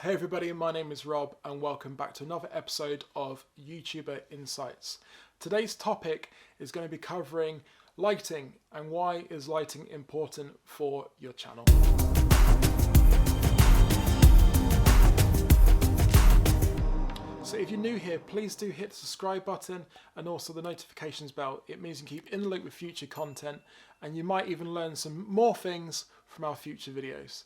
Hey everybody, my name is Rob and welcome back to another episode of YouTuber Insights. Today's topic is going to be covering lighting and why is lighting important for your channel. So if you're new here, please do hit the subscribe button and also the notifications bell. It means you can keep in the loop with future content and you might even learn some more things from our future videos.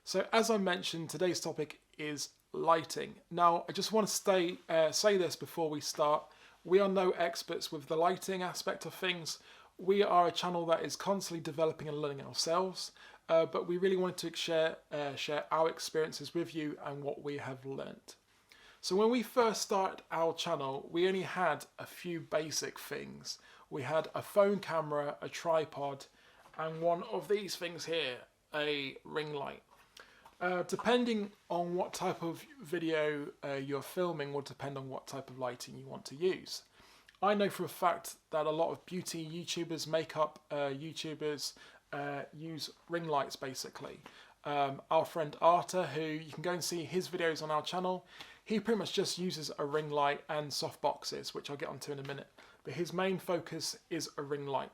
So as I mentioned, today's topic is lighting. Now, I just want to say this before we start. We are no experts with the lighting aspect of things. We are a channel that is constantly developing and learning ourselves, but we really wanted to share our experiences with you and what we have learned. So when we first started our channel, we only had a few basic things. We had a phone camera, a tripod, and one of these things here, a ring light. Depending on what type of video you're filming will depend on what type of lighting you want to use. I know for a fact that a lot of beauty YouTubers, makeup YouTubers use ring lights basically. Our friend Arta, who you can go and see his videos on our channel, he pretty much just uses a ring light and softboxes, which I'll get onto in a minute. But his main focus is a ring light.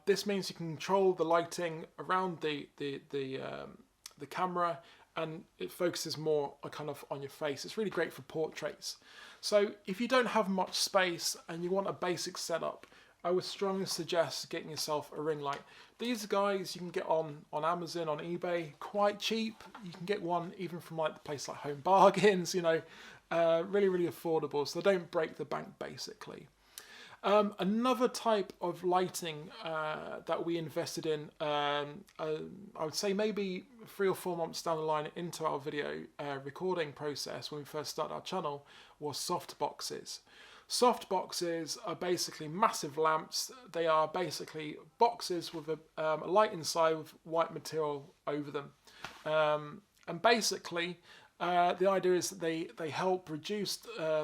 This means you can control the lighting around the camera, and it focuses more kind of on your face. It's really great for portraits. So if you don't have much space and you want a basic setup, I would strongly suggest getting yourself a ring light. These guys you can get on Amazon, on eBay, quite cheap. You can get one even from like the place like Home Bargains, you know, really affordable, so they don't break the bank basically. Another type of lighting that we invested in, I would say maybe 3 or 4 months down the line into our video recording process when we first started our channel, was softboxes. Softboxes are basically massive lamps. They are basically boxes with a light inside with white material over them. And basically, the idea is that they help reduce,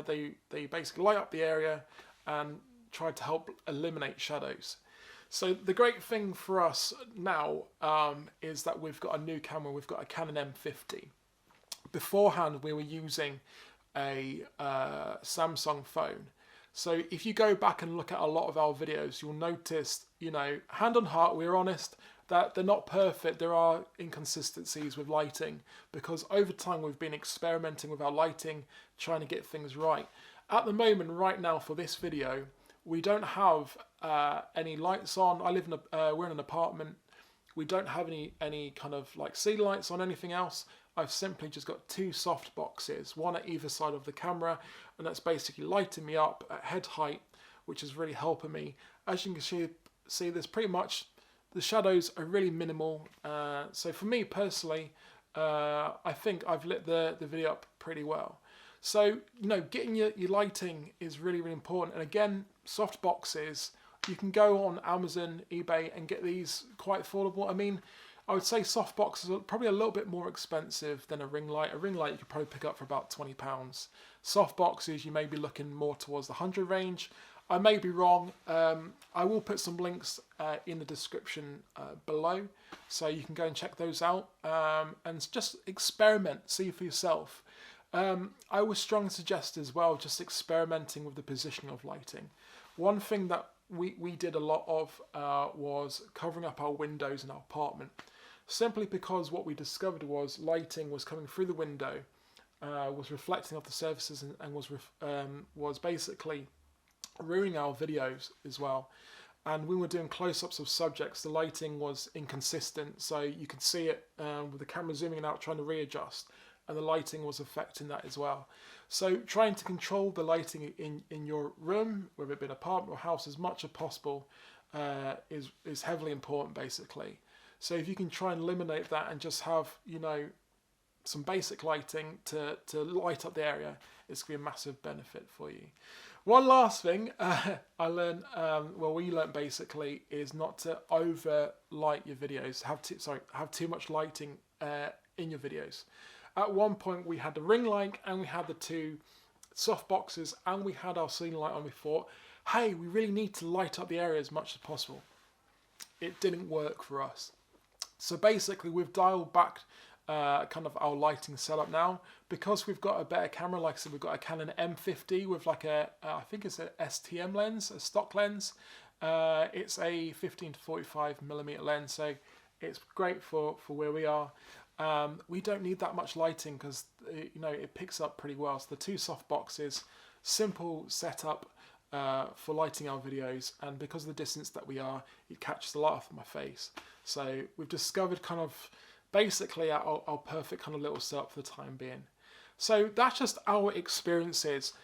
they basically light up the area and try to help eliminate shadows. So the great thing for us now is that we've got a new camera. We've got a Canon M50. Beforehand, we were using a Samsung phone. So if you go back and look at a lot of our videos, you'll notice, you know, hand on heart, we're honest, that they're not perfect. There are inconsistencies with lighting because over time we've been experimenting with our lighting, trying to get things right. At the moment, right now for this video, we don't have any lights on. We're in an apartment. We don't have any kind of like ceiling lights on, anything else. I've simply just got 2 soft boxes, one at either side of the camera, and that's basically lighting me up at head height, which is really helping me. As you can see, there's pretty much, the shadows are really minimal. So for me personally, I think I've lit the video up pretty well. So, you know, getting your lighting is really important. And again, soft boxes, you can go on Amazon, eBay and get these quite affordable. I mean, I would say soft boxes are probably a little bit more expensive than a ring light. A ring light you could probably pick up for about £20. Soft boxes, you may be looking more towards the 100 range. I may be wrong. I will put some links in the description below, so you can go and check those out and just experiment, see for yourself. I would strongly suggest as well just experimenting with the positioning of lighting. One thing that we did a lot of was covering up our windows in our apartment, simply because what we discovered was lighting was coming through the window, was reflecting off the surfaces and was basically ruining our videos as well. And when we were doing close-ups of subjects, the lighting was inconsistent, so you could see it with the camera zooming out trying to readjust, and the lighting was affecting that as well. So trying to control the lighting in your room, whether it be an apartment or house, as much as possible is heavily important basically. So if you can try and eliminate that and just have, you know, some basic lighting to light up the area, it's going to be a massive benefit for you. One last thing I learned, we learned basically, is not to over light your videos, have too much lighting in your videos. At one point we had the ring light and we had the 2 soft boxes and we had our ceiling light on. We thought, hey, we really need to light up the area as much as possible. It didn't work for us. So basically we've dialed back kind of our lighting setup now. Because we've got a better camera, like I said, we've got a Canon M50 with like I think it's a STM lens, a stock lens. It's a 15 to 45mm lens, so it's great for where we are. We don't need that much lighting because it picks up pretty well. So the two softboxes, simple setup for lighting our videos, and because of the distance that we are, it catches the light off my face. So we've discovered kind of basically our perfect kind of little setup for the time being. So that's just our experiences.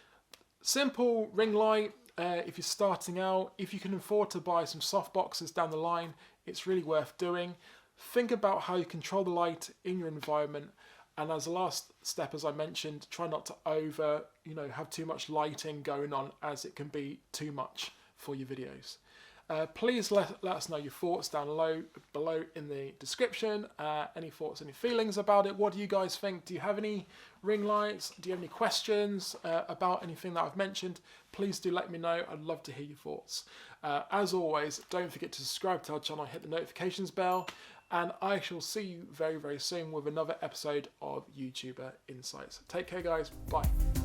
Simple ring light. If you're starting out, if you can afford to buy some softboxes down the line, it's really worth doing. Think about how you control the light in your environment, and as a last step, as I mentioned, try not to have too much lighting going on, as it can be too much for your videos. Please let us know your thoughts down below in the description. Any thoughts, any feelings about it? What do you guys think? Do you have any ring lights? Do you have any questions about anything that I've mentioned? Please do let me know. I'd love to hear your thoughts. As always, don't forget to subscribe to our channel, hit the notifications bell, and I shall see you very, very soon with another episode of YouTuber Insights. Take care, guys. Bye.